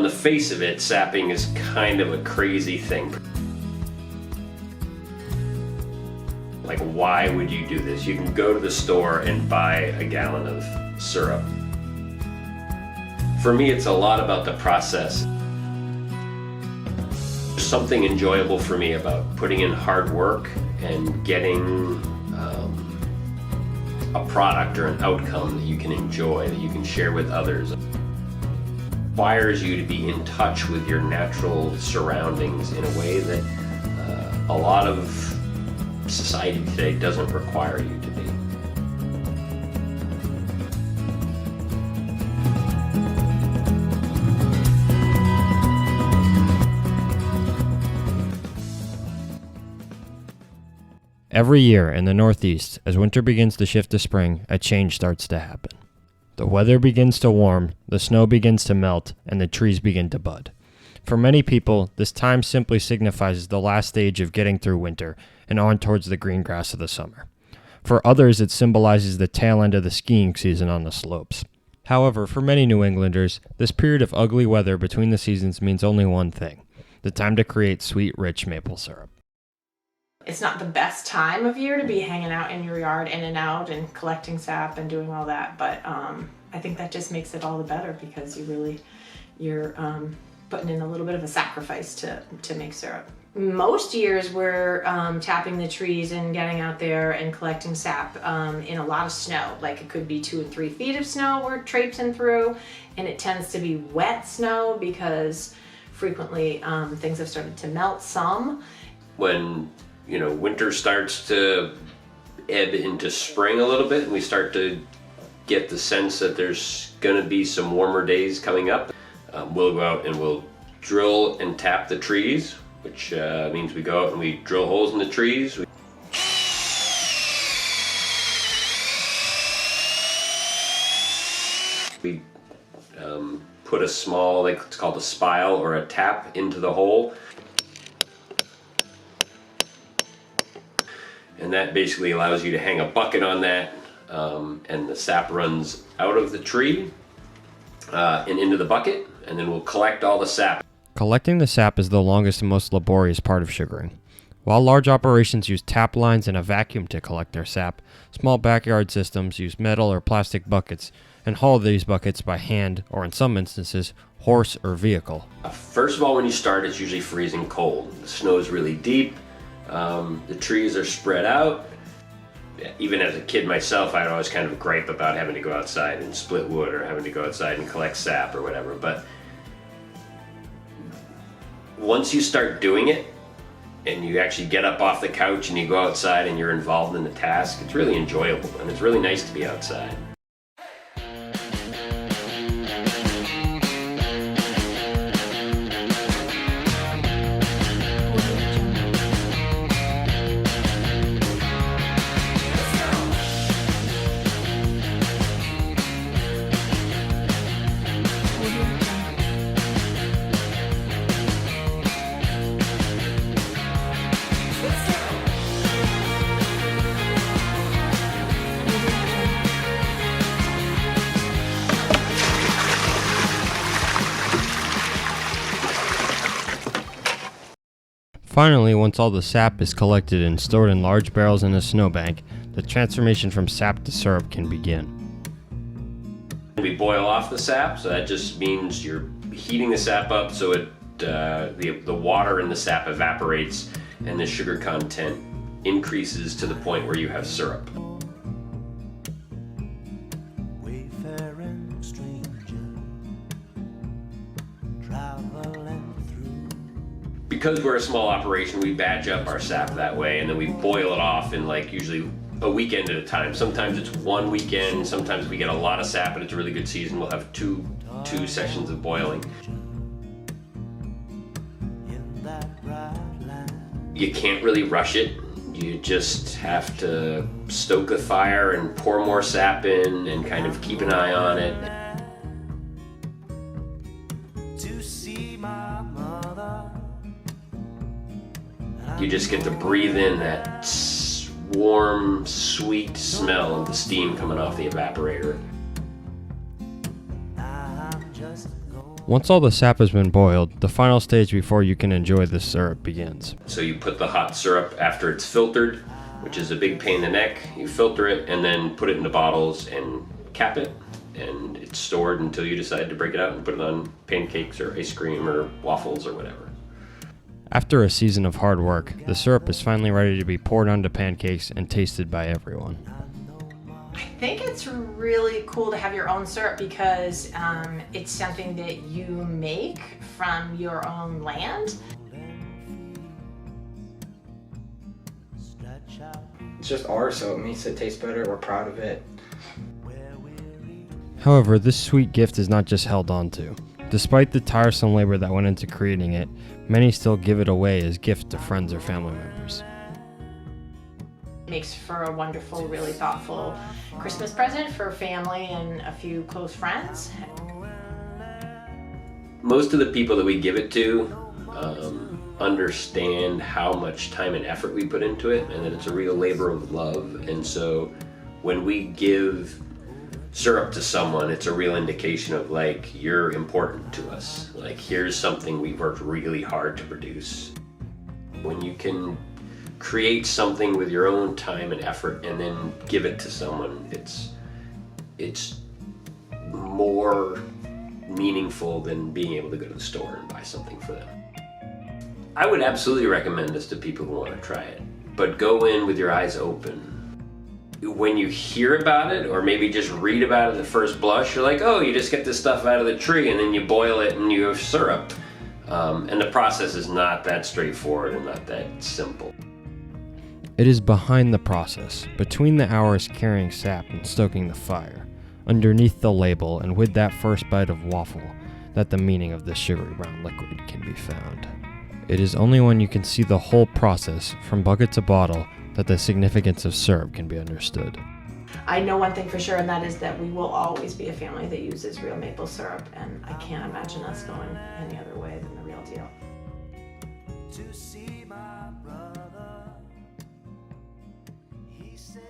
the face of it, sapping is kind of a crazy thing. Like, why would you do this? You can go to the store and buy a gallon of syrup. For me, it's a lot about the process. There's something enjoyable for me about putting in hard work and getting a product or an outcome that you can enjoy, that you can share with others. It requires you to be in touch with your natural surroundings in a way that a lot of society today doesn't require you to be. Every year in the Northeast, as winter begins to shift to spring, a change starts to happen. The weather begins to warm, the snow begins to melt, and the trees begin to bud. For many people, this time simply signifies the last stage of getting through winter and on towards the green grass of the summer. For others, it symbolizes the tail end of the skiing season on the slopes. However, for many New Englanders, this period of ugly weather between the seasons means only one thing: the time to create sweet, rich maple syrup. It's not the best time of year to be hanging out in your yard in and out and collecting sap and doing all that, but I think that just makes it all the better because you're putting in a little bit of a sacrifice to make syrup. Most years we're tapping the trees and getting out there and collecting sap in a lot of snow. Like, it could be 2 and 3 feet of snow we're traipsing through, and it tends to be wet snow because frequently things have started to melt some. When winter starts to ebb into spring a little bit and we start to get the sense that there's going to be some warmer days coming up, we'll go out and we'll drill and tap the trees, which means we go out and we drill holes in the trees. We put a small, like it's called a spile or a tap, into the hole. And that basically allows you to hang a bucket on that, and the sap runs out of the tree and into the bucket, and then we'll collect all the sap. Collecting the sap is the longest and most laborious part of sugaring. While large operations use tap lines and a vacuum to collect their sap, small backyard systems use metal or plastic buckets and haul these buckets by hand, or in some instances, horse or vehicle. First of all, when you start, it's usually freezing cold. The snow is really deep. The trees are spread out. Even as a kid myself, I'd always kind of gripe about having to go outside and split wood or having to go outside and collect sap or whatever. But once you start doing it and you actually get up off the couch and you go outside and you're involved in the task, it's really enjoyable and it's really nice to be outside. Finally, once all the sap is collected and stored in large barrels in a snowbank, the transformation from sap to syrup can begin. We boil off the sap, so that just means you're heating the sap up so the water in the sap evaporates and the sugar content increases to the point where you have syrup. Because we're a small operation, we batch up our sap that way, and then we boil it off in usually a weekend at a time. Sometimes it's one weekend, sometimes we get a lot of sap and it's a really good season. We'll have two sessions of boiling. You can't really rush it. You just have to stoke the fire and pour more sap in and kind of keep an eye on it. You just get to breathe in that warm, sweet smell of the steam coming off the evaporator. Once all the sap has been boiled, the final stage before you can enjoy the syrup begins. So you put the hot syrup after it's filtered, which is a big pain in the neck. You filter it and then put it into bottles and cap it, and it's stored until you decide to break it out and put it on pancakes or ice cream or waffles or whatever. After a season of hard work, the syrup is finally ready to be poured onto pancakes and tasted by everyone. I think it's really cool to have your own syrup because it's something that you make from your own land. It's just ours, so it makes it taste better. We're proud of it. However, this sweet gift is not just held on to. Despite the tiresome labor that went into creating it, many still give it away as gift to friends or family members. It makes for a wonderful, really thoughtful Christmas present for family and a few close friends. Most of the people that we give it to understand how much time and effort we put into it, and that it's a real labor of love. And so when we give syrup to someone, it's a real indication of like, you're important to us. Like, here's something we've worked really hard to produce. When you can create something with your own time and effort and then give it to someone, it's more meaningful than being able to go to the store and buy something for them. I would absolutely recommend this to people who want to try it, but go in with your eyes open. When you hear about it, or maybe just read about it at the first blush, you're like, oh, you just get this stuff out of the tree and then you boil it and you have syrup. And the process is not that straightforward and not that simple. It is behind the process, between the hours carrying sap and stoking the fire, underneath the label and with that first bite of waffle, that the meaning of this sugary brown liquid can be found. It is only when you can see the whole process, from bucket to bottle, that the significance of syrup can be understood. I know one thing for sure, and that is that we will always be a family that uses real maple syrup, and I can't imagine us going any other way than the real deal. To see my brother, he said